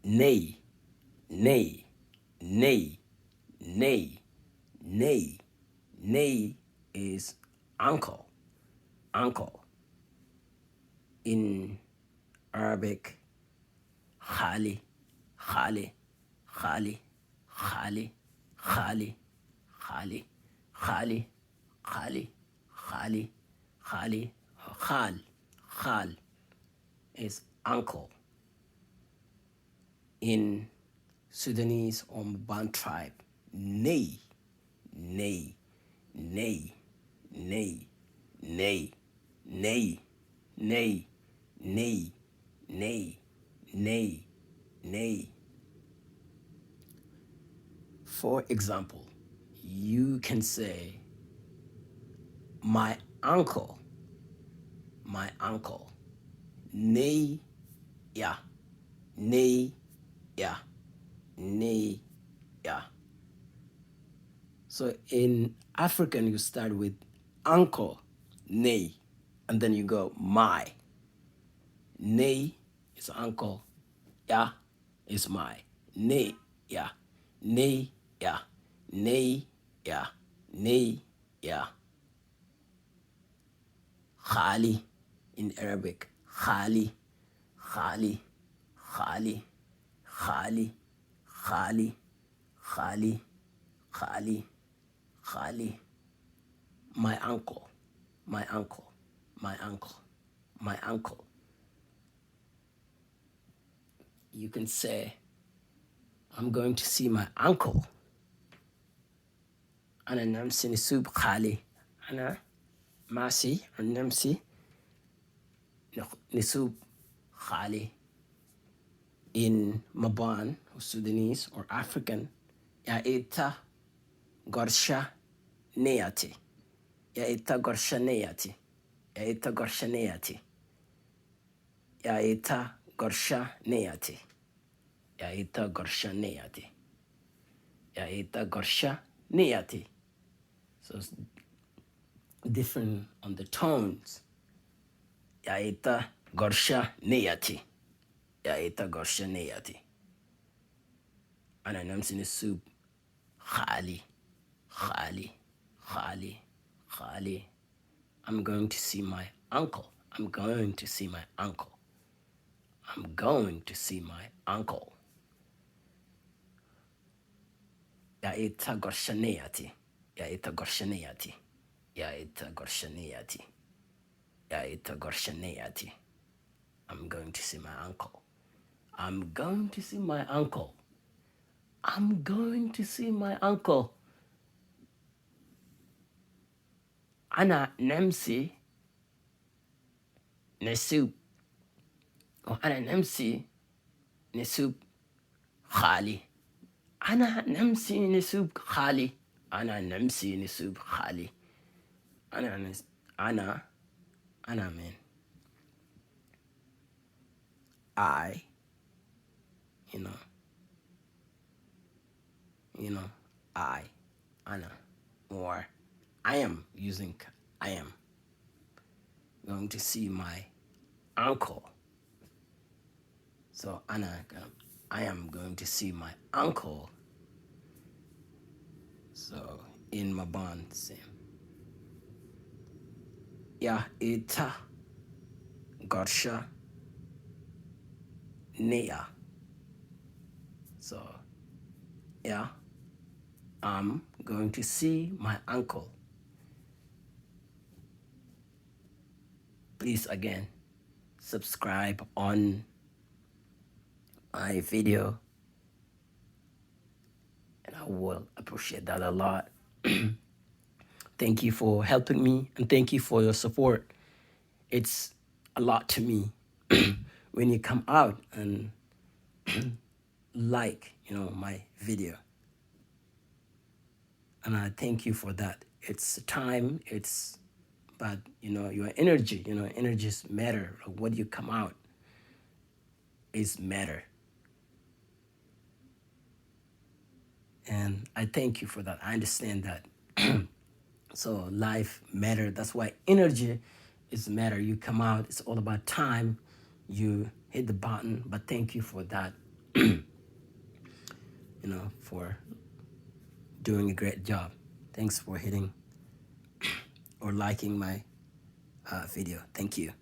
Neey, Neey, Neey, Neey, Neey. Neey is uncle, uncle. In Arabic, khali, khali, khali, khali, khali, khali, khali, khali, khali, khali, khal, khal is uncle. In Sudanese or Mabaan tribe, Neey, Neey, Neey, Neey, Neey, Neey, Neey, Neey, Neey, Neey, Neey. For example, you can say, my uncle, Neey, yeah, Neey, yeah, Neey, yeah. So in African, you start with uncle, Neey, and then you go my. Neey is uncle, yeah, is my. Neey, yeah, Neey, yeah, Neey, yeah, Neey, yeah. Khali in Arabic, khali, khali, khali, khali, khali, khali, khali, khali. My uncle, my uncle, my uncle, my uncle. You can say, I'm going to see my uncle. أنا نمسي نسوب خالي. أنا ماشي نمسي نسوب خالي. In Mabaan or Sudanese or African, ya ita gorsha neyati. Ya ita gorsha neyati. Ya ita gorsha neyati. Ya ita gorsha neyati. Ya ita gorsha neyati. Ya ita gorsha neyati. So it's different on the tones. Ya ita gorsha neyati. Ya ita gorsha neyati. Ana namsi nisub khali, khali, khali, khali. I'm going to see my uncle. I'm going to see my uncle. I'm going to see my uncle. Ya ita gorshaneyati. Ya ita gorshaneyati. Ya ita gorshaneyati. Ya ita gorshaneyati. I'm going to see my uncle. I'm going to see my uncle. I'm going to see my uncle. Ana namsi نسوب وأنا نمسي نسوب خالي. أنا نمسي نسوب خالي. أنا نمسي نسوب خالي. أنا من I, you know, I, أنا, or I am using I am going to see my uncle. So I am going to see my uncle. So in Mabaan, same. Ya ita gorsha neya. So yeah, I'm going to see my uncle. Please again, subscribe on my video, and I will appreciate that a lot. Thank you for helping me, and thank you for your support. It's a lot to me when you come out and like, my video. And I thank you for that. It's time, but your energy, energies matter. What you come out is matter. And I thank you for that. I understand that. So life matter. That's why energy is matter. You come out, it's all about time. You hit the button, but thank you for that. for doing a great job. Thanks for hitting or liking my video. Thank you.